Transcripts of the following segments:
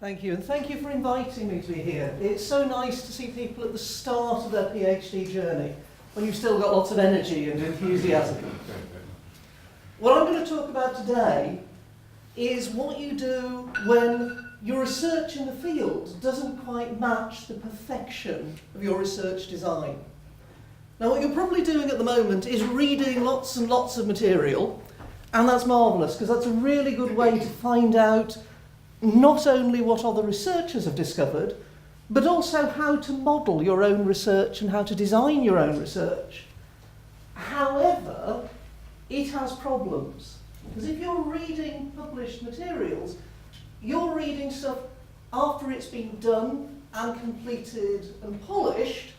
Thank you, and thank you for inviting me to be here. It's so nice to see people at the start of their PhD journey, when you've still got lots of energy and enthusiasm. What I'm going to talk about today is what you do when your research in the field doesn't quite match the perfection of your research design. Now, what you're probably doing at the moment is reading lots and lots of material, and that's marvellous, because that's a really good way to find out not only what other researchers have discovered, but also how to model your own research and how to design your own research. However, it has problems, because if you're reading published materials, you're reading stuff after it's been done and completed and polished,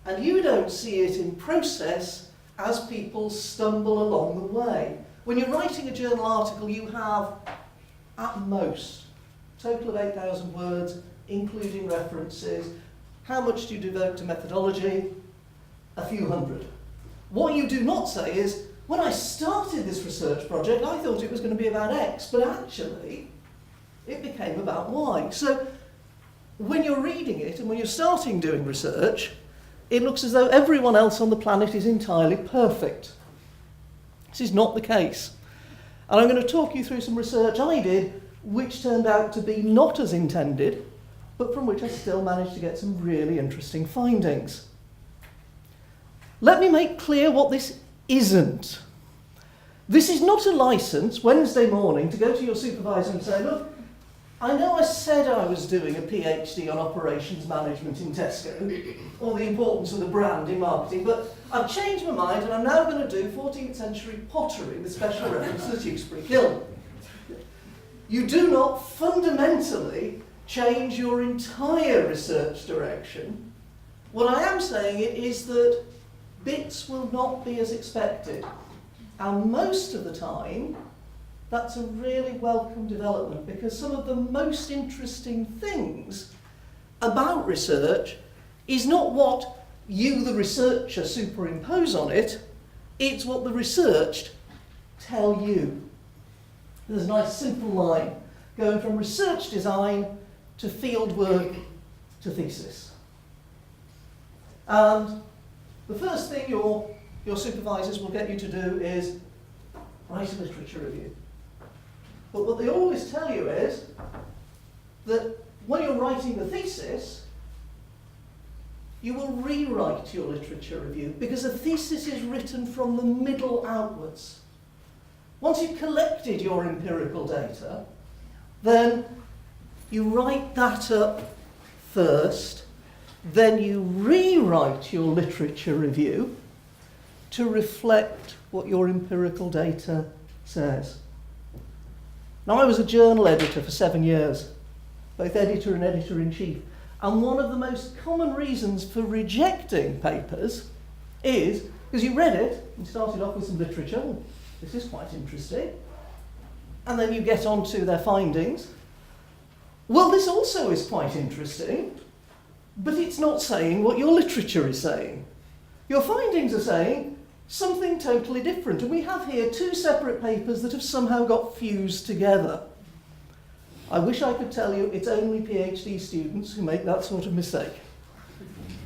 and you don't see it in process as people stumble along the way. When you're writing a journal article, you have, at most, a total of 8,000 words, including references. How much do you devote to methodology? A few hundred. What you do not say is, when I started this research project, I thought it was going to be about X, but actually, it became about Y. So, when you're reading it and when you're starting doing research, it looks as though everyone else on the planet is entirely perfect. This is not the case. And I'm going to talk you through some research I did, which turned out to be not as intended, but from which I still managed to get some really interesting findings. Let me make clear what this isn't. This is not a license Wednesday morning to go to your supervisor and say, look, I know I said I was doing a PhD on operations management in Tesco, or the importance of the brand in marketing, but I've changed my mind and I'm now going to do 14th century pottery with special reference to the Tewkesbury kiln. You do not fundamentally change your entire research direction. What I am saying is that bits will not be as expected, and most of the time that's a really welcome development, because some of the most interesting things about research is not what you, the researcher, superimpose on it, it's what the researched tell you. There's a nice simple line going from research design to field work to thesis. And the first thing your supervisors will get you to do is write a literature review. But what they always tell you is that when you're writing the thesis, you will rewrite your literature review, because a thesis is written from the middle outwards. Once you've collected your empirical data, then you write that up first, then you rewrite your literature review to reflect what your empirical data says. Now, I was a journal editor for 7 years, both editor and editor-in-chief, and one of the most common reasons for rejecting papers is because you read it and started off with some literature. Oh, this is quite interesting. And then you get on to their findings. Well, this also is quite interesting, but it's not saying what your literature is saying. Your findings are saying something totally different. And we have here two separate papers that have somehow got fused together. I wish I could tell you it's only PhD students who make that sort of mistake.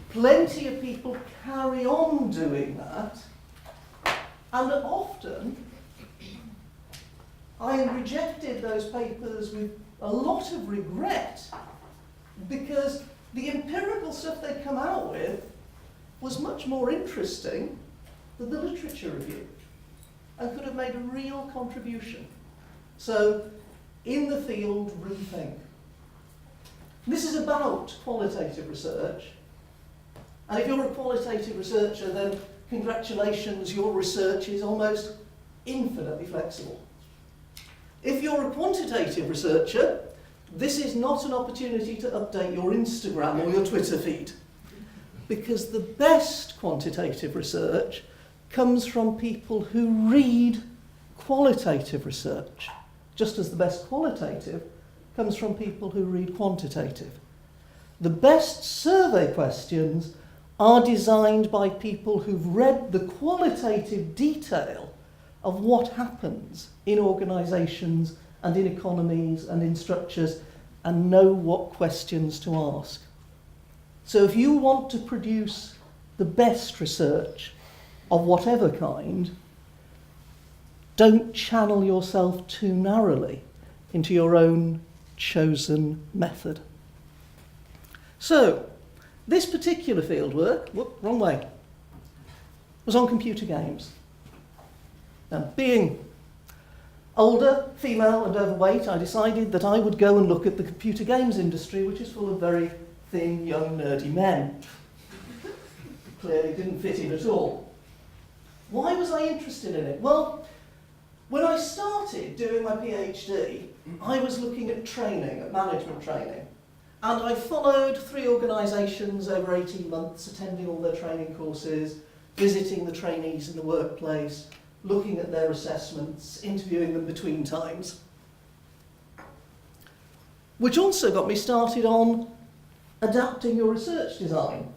Plenty of people carry on doing that, and often I rejected those papers with a lot of regret, because the empirical stuff they'd come out with was much more interesting than the literature review and could have made a real contribution. So, in the field, rethink. This is about qualitative research. And if you're a qualitative researcher, then congratulations, your research is almost infinitely flexible. If you're a quantitative researcher, this is not an opportunity to update your Instagram or your Twitter feed, because the best quantitative research comes from people who read qualitative research, just as the best qualitative comes from people who read quantitative. The best survey questions are designed by people who've read the qualitative detail of what happens in organisations and in economies and in structures, and know what questions to ask. So if you want to produce the best research of whatever kind, don't channel yourself too narrowly into your own chosen method. So, this particular fieldwork, wrong way, was on computer games. Now, being older, female and overweight, I decided that I would go and look at the computer games industry, which is full of very thin, young, nerdy men. Clearly didn't fit in at all. Why was I interested in it? Well, when I started doing my PhD, I was looking at training, at management training. And I followed 3 organisations over 18 months, attending all their training courses, visiting the trainees in the workplace, looking at their assessments, interviewing them between times. Which also got me started on adapting your research design.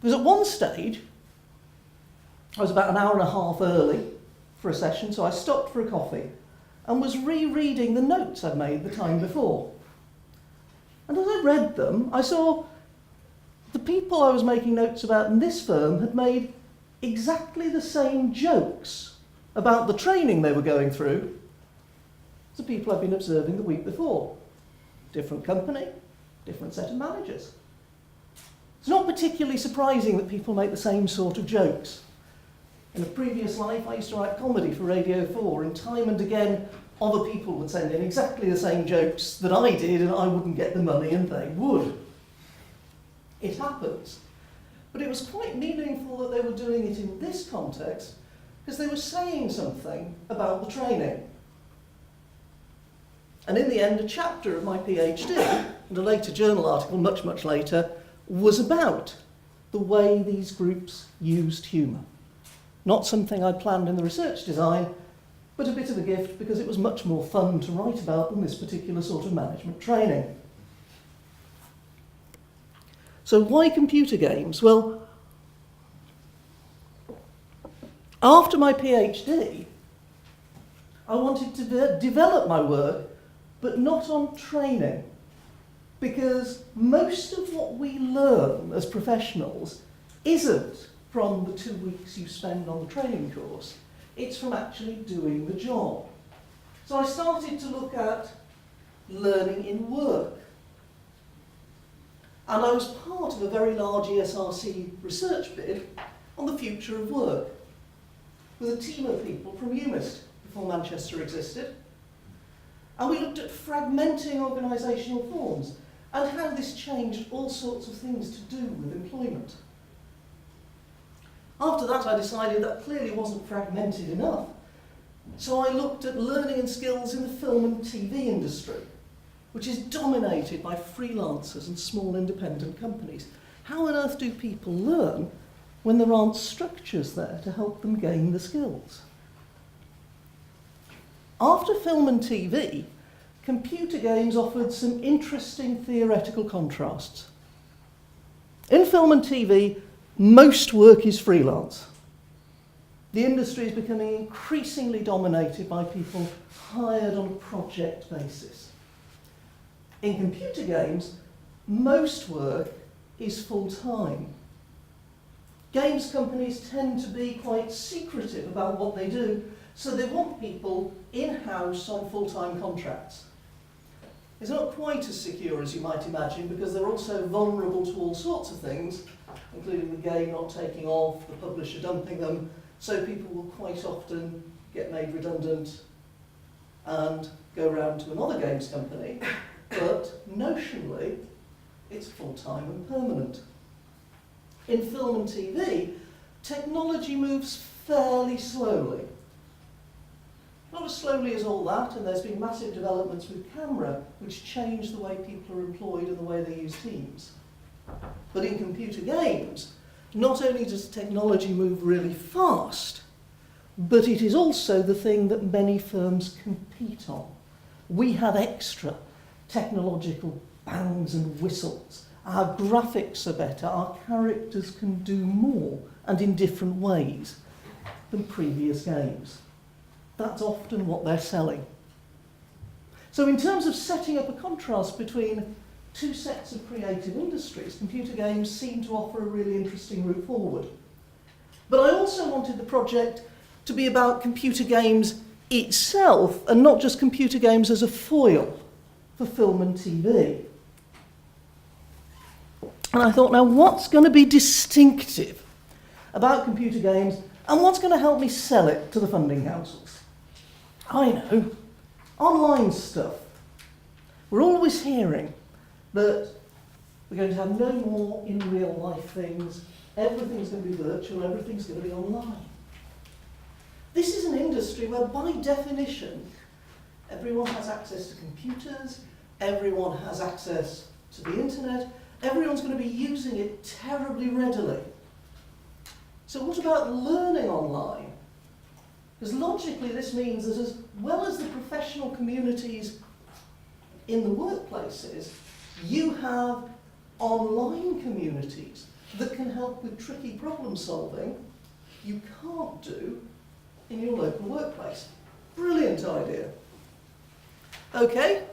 Because at one stage, I was about an hour and a half early for a session, so I stopped for a coffee and was rereading the notes I'd made the time before. And as I read them, I saw the people I was making notes about in this firm had made exactly the same jokes about the training they were going through as the people I'd been observing the week before. Different company, different set of managers. It's not particularly surprising that people make the same sort of jokes. In a previous life, I used to write comedy for Radio 4, and time and again, other people would send in exactly the same jokes that I did, and I wouldn't get the money, and they would. It happens. But it was quite meaningful that they were doing it in this context, because they were saying something about the training. And in the end, a chapter of my PhD, and a later journal article, much, much later, was about the way these groups used humour. Not something I'd planned in the research design, but a bit of a gift because it was much more fun to write about than this particular sort of management training. So why computer games? Well, after my PhD, I wanted to develop my work, but not on training, because most of what we learn as professionals isn't from the 2 weeks you spend on the training course. It's from actually doing the job. So I started to look at learning in work. And I was part of a very large ESRC research bid on the future of work, with a team of people from UMIST, before Manchester existed. And we looked at fragmenting organisational forms and how this changed all sorts of things to do with employment. After that, I decided that clearly wasn't fragmented enough. So I looked at learning and skills in the film and TV industry, which is dominated by freelancers and small independent companies. How on earth do people learn when there aren't structures there to help them gain the skills? After film and TV, computer games offered some interesting theoretical contrasts. In film and TV, most work is freelance. The industry is becoming increasingly dominated by people hired on a project basis. In computer games, most work is full-time. Games companies tend to be quite secretive about what they do, so they want people in-house on full-time contracts. It's not quite as secure as you might imagine, because they're also vulnerable to all sorts of things, including the game not taking off, the publisher dumping them, so people will quite often get made redundant and go round to another games company, but notionally, it's full-time and permanent. In film and TV, technology moves fairly slowly. Not as slowly as all that, and there's been massive developments with camera, which change the way people are employed and the way they use Teams. But in computer games, not only does technology move really fast, but it is also the thing that many firms compete on. We have extra technological bangs and whistles. Our graphics are better, our characters can do more, and in different ways, than previous games. That's often what they're selling. So in terms of setting up a contrast between two sets of creative industries, computer games seem to offer a really interesting route forward. But I also wanted the project to be about computer games itself and not just computer games as a foil for film and TV. And I thought, now what's going to be distinctive about computer games and what's going to help me sell it to the funding councils? I know, online stuff. We're always hearing that we're going to have no more in real life things, everything's going to be virtual, everything's going to be online. This is an industry where by definition everyone has access to computers, everyone has access to the internet, everyone's going to be using it terribly readily. So what about learning online? Because logically this means that as well as the professional communities in the workplaces, you have online communities that can help with tricky problem solving you can't do in your local workplace. Brilliant idea. Okay,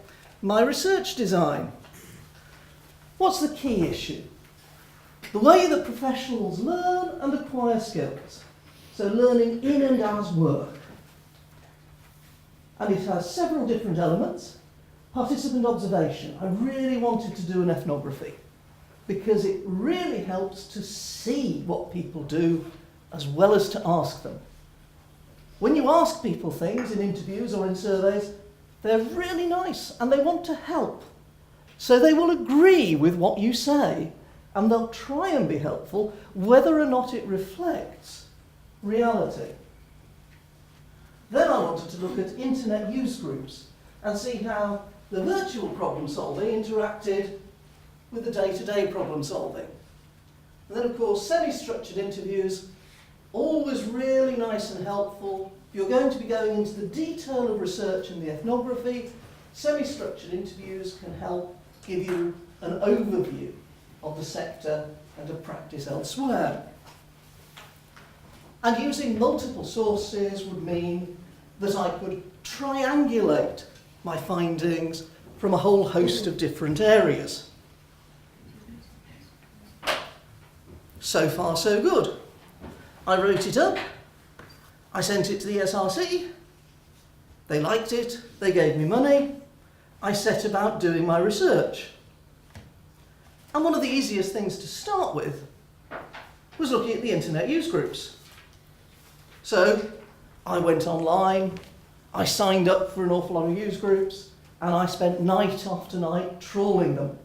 my research design. What's the key issue? The way that professionals learn and acquire skills. So learning in and as work. And it has several different elements. Participant observation. I really wanted to do an ethnography because it really helps to see what people do as well as to ask them. When you ask people things in interviews or in surveys, they're really nice and they want to help. So they will agree with what you say and they'll try and be helpful whether or not it reflects reality. Then I wanted to look at internet use groups and see how the virtual problem solving interacted with the day-to-day problem solving. And then of course semi-structured interviews, always really nice and helpful. If you're going to be going into the detail of research and the ethnography, semi-structured interviews can help give you an overview of the sector and of practice elsewhere. And using multiple sources would mean that I could triangulate my findings from a whole host of different areas. So far, so good. I wrote it up, I sent it to the SRC, they liked it, they gave me money, I set about doing my research. And one of the easiest things to start with was looking at the internet use groups. So I went online, I signed up for an awful lot of use groups, and I spent night after night trawling them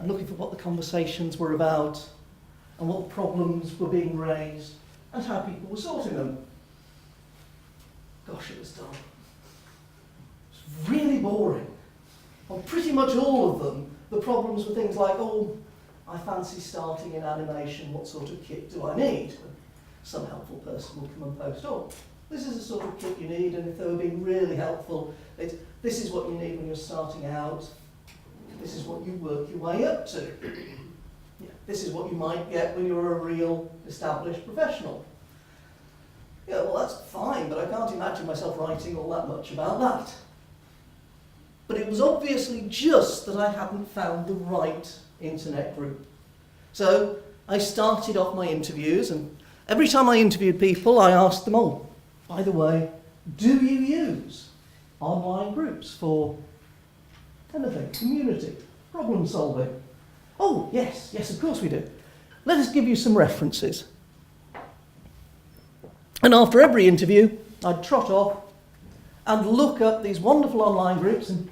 and looking for what the conversations were about and what problems were being raised and how people were sorting them. Gosh, it was dull. It was really boring. On pretty much all of them, the problems were things like, oh, I fancy starting in animation, what sort of kit do I need? Some helpful person will come and post, oh, this is the sort of kit you need, and if they were being really helpful, this is what you need when you're starting out, this is what you work your way up to. Yeah, this is what you might get when you're a real established professional. Yeah, well that's fine, but I can't imagine myself writing all that much about that. But it was obviously just that I hadn't found the right internet group. So I started off my interviews, and every time I interviewed people, I asked them, oh, by the way, do you use online groups for anything, community, problem solving? Oh, yes, of course we do. Let us give you some references. And after every interview, I'd trot off and look up these wonderful online groups, and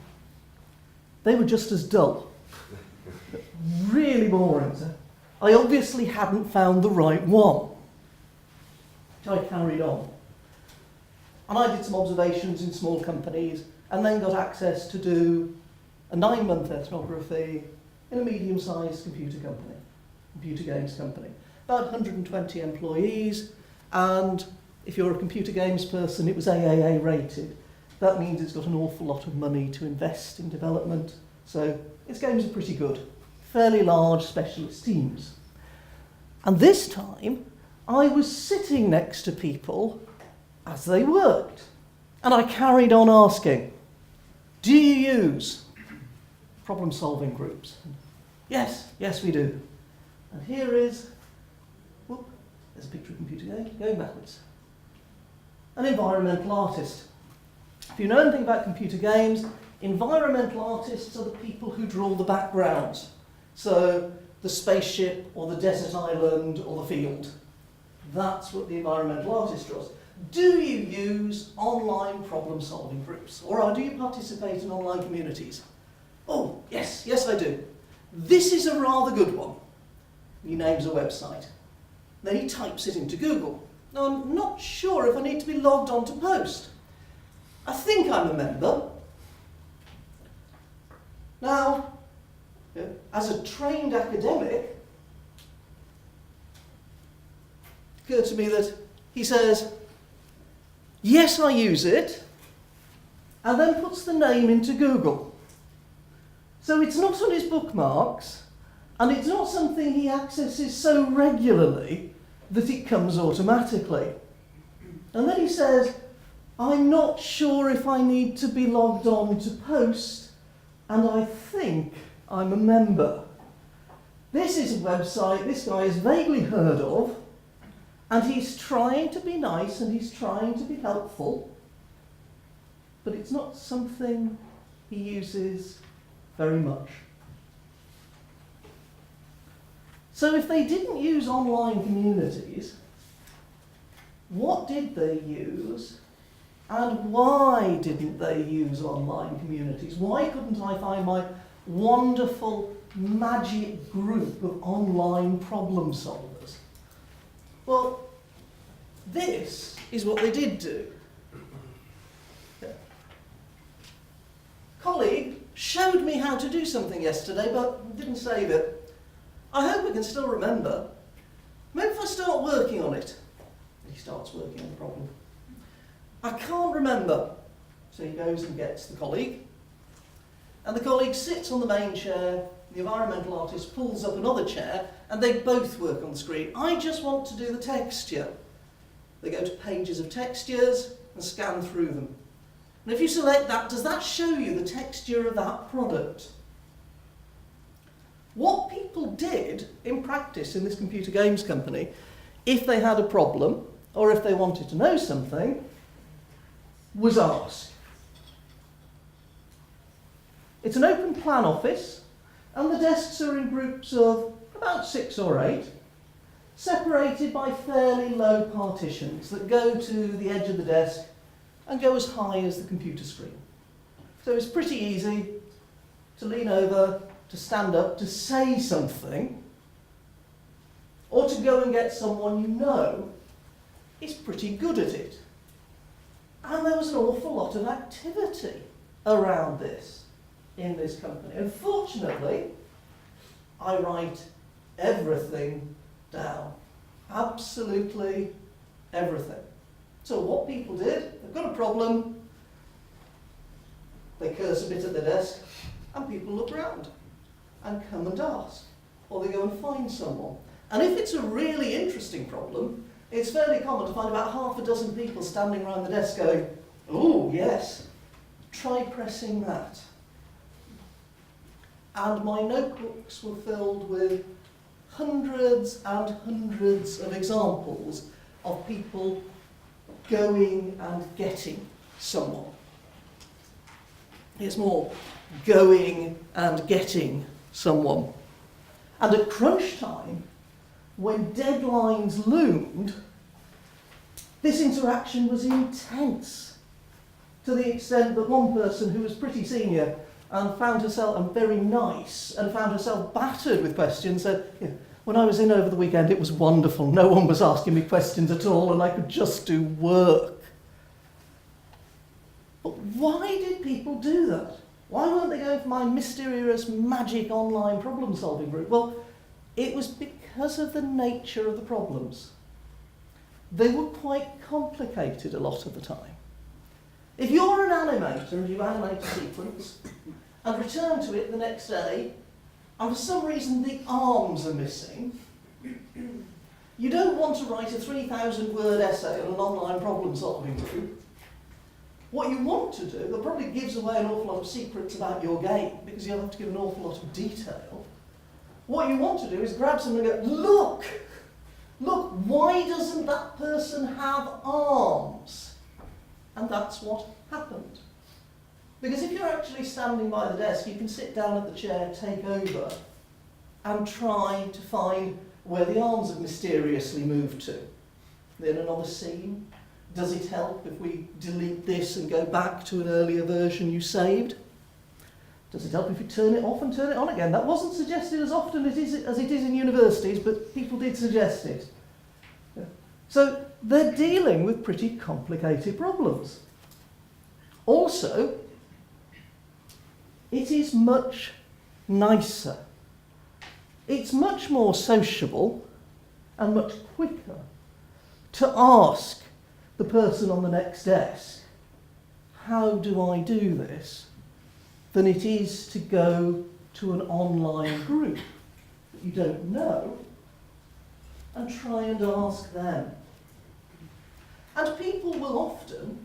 they were just as dull. Really boring. So I obviously hadn't found the right one. So I carried on. And I did some observations in small companies and then got access to do a 9-month ethnography in a medium-sized computer games company. About 120 employees, and if you're a computer games person, it was AAA rated. That means it's got an awful lot of money to invest in development, so its games are pretty good. Fairly large specialist teams. And this time, I was sitting next to people as they worked. And I carried on asking, Do you use problem-solving groups? Yes, yes we do. And here is, whoop, there's a picture of a computer game, going backwards. An environmental artist. If you know anything about computer games, environmental artists are the people who draw the backgrounds. So the spaceship or the desert island or the field. That's what the environmental artist draws. Do you use online problem-solving groups? Or do you participate in online communities? Oh, yes, yes I do. This is a rather good one. He names a website. Then he types it into Google. Now, I'm not sure if I need to be logged on to post. I think I'm a member. Now, as a trained academic, it occurred to me that he says, yes, I use it, and then puts the name into Google. So it's not on his bookmarks, and it's not something he accesses so regularly that it comes automatically. And then he says, I'm not sure if I need to be logged on to post, and I think I'm a member. This is a website this guy has vaguely heard of, and he's trying to be nice and he's trying to be helpful, but it's not something he uses very much. So if they didn't use online communities, what did they use? And why didn't they use online communities? Why couldn't I find my wonderful magic group of online problem solvers? Well, this is what they did do. Colleague showed me how to do something yesterday, but didn't save it. I hope I can still remember. Maybe if I start working on it. He starts working on the problem. I can't remember. So he goes and gets the colleague. And the colleague sits on the main chair. The environmental artist pulls up another chair, and they both work on the screen. I just want to do the texture. They go to pages of textures and scan through them. And if you select that, does that show you the texture of that product? What people did in practice in this computer games company, if they had a problem or if they wanted to know something, was ask. It's an open plan office, and the desks are in groups of about 6 or 8, separated by fairly low partitions that go to the edge of the desk and go as high as the computer screen. So it's pretty easy to lean over, to stand up, to say something, or to go and get someone you know is pretty good at it. And there was an awful lot of activity around this in this company. Unfortunately, I write everything down. Absolutely everything. So what people did, they've got a problem, they curse a bit at their desk, and people look round and come and ask. Or they go and find someone. And if it's a really interesting problem, it's fairly common to find about half a dozen people standing around the desk going, oh, yes, try pressing that. And my notebooks were filled with hundreds and hundreds of examples of people going and getting someone. Here's more. Going and getting someone. And at crunch time, when deadlines loomed, this interaction was intense, to the extent that one person who was pretty senior and found herself, and very nice, and found herself battered with questions, said, yeah, when I was in over the weekend, it was wonderful. No one was asking me questions at all, and I could just do work. But why did people do that? Why weren't they going for my mysterious, magic online problem-solving group? Well, it was because of the nature of the problems. They were quite complicated a lot of the time. If you're an animator and you animate a sequence and return to it the next day, and for some reason the arms are missing, you don't want to write a 3,000-word essay on an online problem-solving group. What you want to do, that probably gives away an awful lot of secrets about your game, because you'll have to give an awful lot of detail. What you want to do is grab someone and go, look, why doesn't that person have arms? And that's what happened. Because if you're actually standing by the desk, you can sit down at the chair, take over, and try to find where the arms have mysteriously moved to. In another scene, does it help if we delete this and go back to an earlier version you saved? Does it help if you turn it off and turn it on again? That wasn't suggested as often as it is in universities, but people did suggest it. So they're dealing with pretty complicated problems. Also, it is much nicer. It's much more sociable and much quicker to ask the person on the next desk, how do I do this, than it is to go to an online group that you don't know and try and ask them. And people will often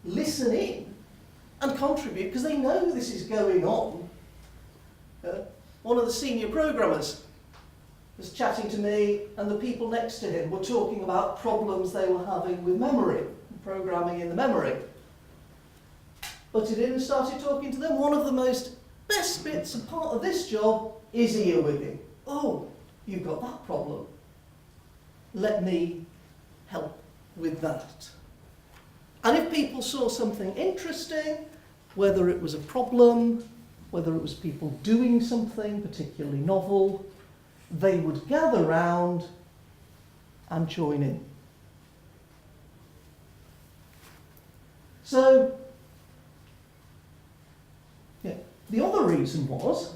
listen in and contribute because they know this is going on. One of the senior programmers was chatting to me, and the people next to him were talking about problems they were having with memory, programming in the memory. Butted in and started talking to them. One of the most best bits and part of this job is earwigging. Oh, you've got that problem. Let me help with that. And if people saw something interesting, whether it was a problem, whether it was people doing something particularly novel, they would gather round and join in. So, the other reason was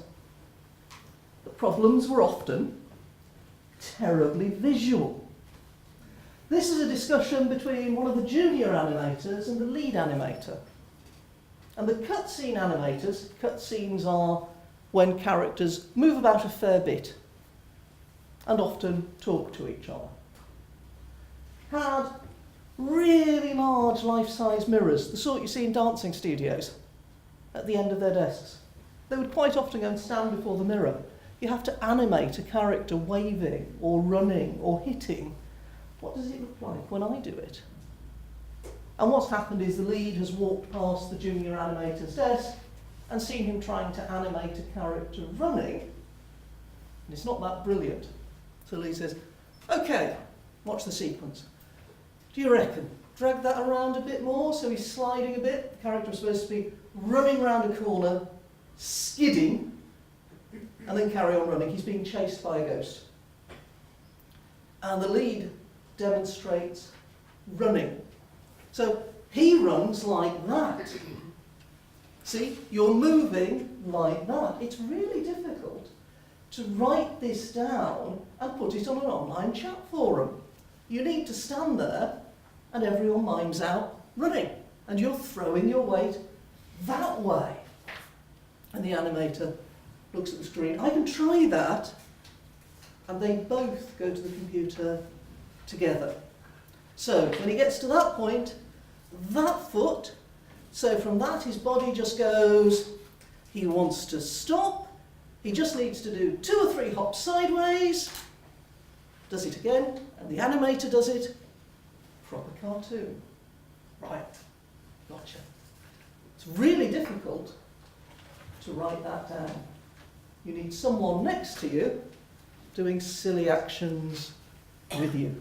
that problems were often terribly visual. This is a discussion between one of the junior animators and the lead animator. And the cutscene animators, cutscenes are when characters move about a fair bit and often talk to each other, had really large life-size mirrors, the sort you see in dancing studios, at the end of their desks. They would quite often go and stand before the mirror. You have to animate a character waving or running or hitting. What does it look like when I do it? And what's happened is the lead has walked past the junior animator's desk and seen him trying to animate a character running, and it's not that brilliant. So Lee says, okay, watch the sequence. Do you reckon? Drag that around a bit more, so he's sliding a bit. The character was supposed to be running round a corner, skidding, and then carry on running. He's being chased by a ghost. And the lead demonstrates running. So he runs like that. See, you're moving like that. It's really difficult to write this down and put it on an online chat forum. You need to stand there and everyone mimes out running. And you're throwing your weight that way. And the animator looks at the screen. I can try that. And they both go to the computer together. So when he gets to that point, that foot, so from that his body just goes, he wants to stop, he just needs to do 2 or 3 hops sideways, does it again, and the animator does it, proper cartoon. Right, gotcha. It's really difficult to write that down. You need someone next to you doing silly actions with you.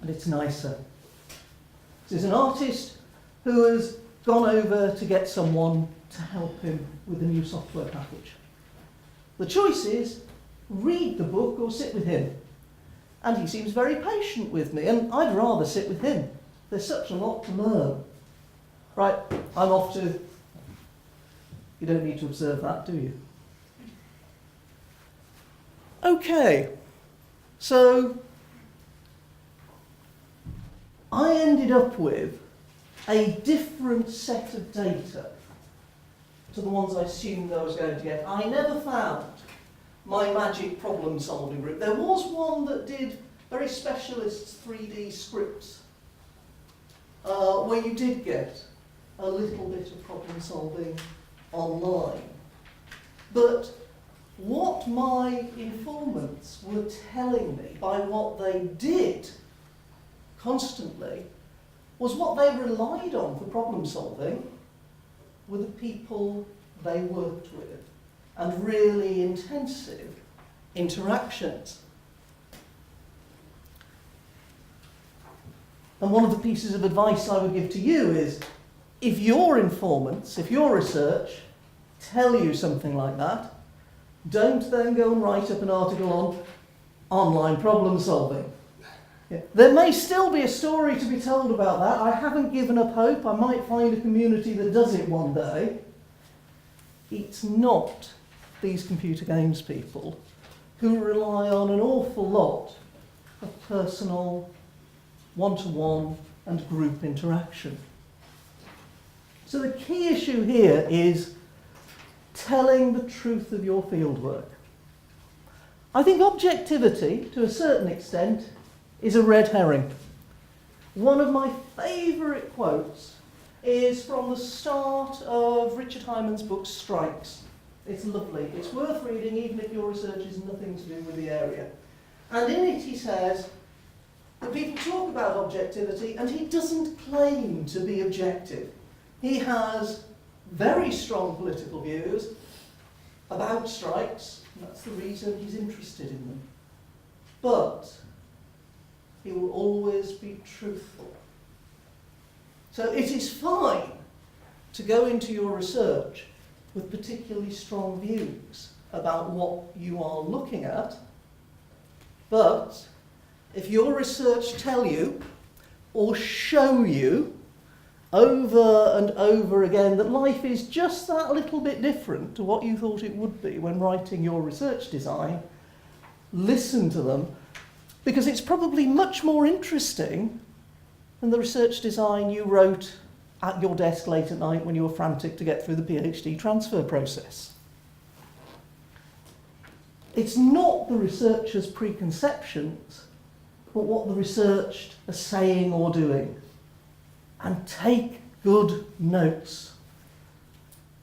And it's nicer. There's an artist who has gone over to get someone to help him with a new software package. The choice is read the book or sit with him. And he seems very patient with me, and I'd rather sit with him. There's such a lot to learn. Right, I'm off to... You don't need to observe that, do you? Okay, so I ended up with a different set of data to the ones I assumed I was going to get. I never found my magic problem-solving group. There was one that did very specialist 3D scripts, where you did get a little bit of problem solving online. But what my informants were telling me by what they did constantly was what they relied on for problem solving were the people they worked with and really intensive interactions. And one of the pieces of advice I would give to you is, if your informants, if your research tell you something like that, don't then go and write up an article on online problem solving. Yeah. There may still be a story to be told about that. I haven't given up hope. I might find a community that does it one day. It's not these computer games people who rely on an awful lot of personal, one-to-one and group interaction. So the key issue here is telling the truth of your fieldwork. I think objectivity, to a certain extent, is a red herring. One of my favourite quotes is from the start of Richard Hyman's book Strikes. It's lovely. It's worth reading even if your research is nothing to do with the area. And in it he says that people talk about objectivity and he doesn't claim to be objective. He has very strong political views about strikes, and that's the reason he's interested in them. But he will always be truthful. So it is fine to go into your research with particularly strong views about what you are looking at, but if your research tell you or show you over and over again that life is just that little bit different to what you thought it would be when writing your research design, listen to them, because it's probably much more interesting than the research design you wrote at your desk late at night when you were frantic to get through the PhD transfer process. It's not the researcher's preconceptions, but what the researched are saying or doing. And take good notes.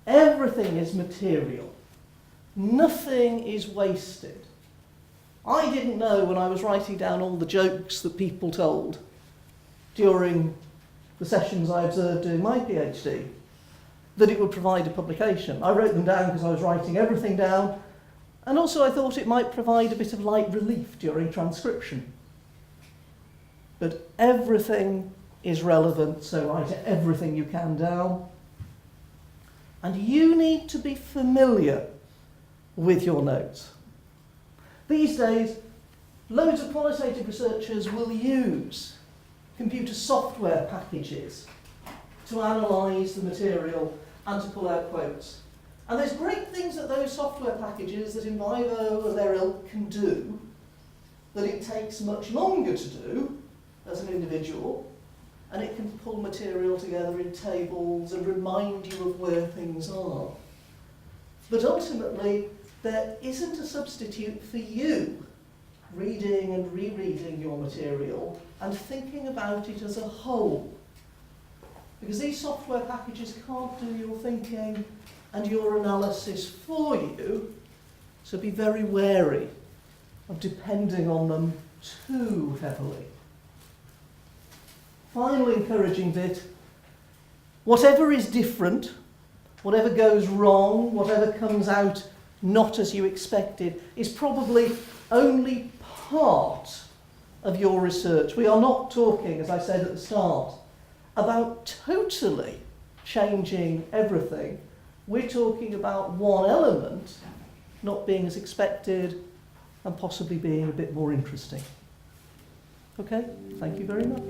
Everything is material. Nothing is wasted. I didn't know when I was writing down all the jokes that people told during the sessions I observed doing my PhD that it would provide a publication. I wrote them down because I was writing everything down, and also I thought it might provide a bit of light relief during transcription. But everything is relevant, so write everything you can down. And you need to be familiar with your notes. These days, loads of qualitative researchers will use computer software packages to analyse the material and to pull out quotes. And there's great things that those software packages that Envivo and their ilk can do that it takes much longer to do as an individual, and it can pull material together in tables and remind you of where things are. But ultimately, there isn't a substitute for you reading and rereading your material and thinking about it as a whole. Because these software packages can't do your thinking and your analysis for you, so be very wary of depending on them too heavily. Final encouraging bit, whatever is different, whatever goes wrong, whatever comes out not as you expected, is probably only part of your research. We are not talking, as I said at the start, about totally changing everything. We're talking about one element not being as expected and possibly being a bit more interesting. Okay, thank you very much.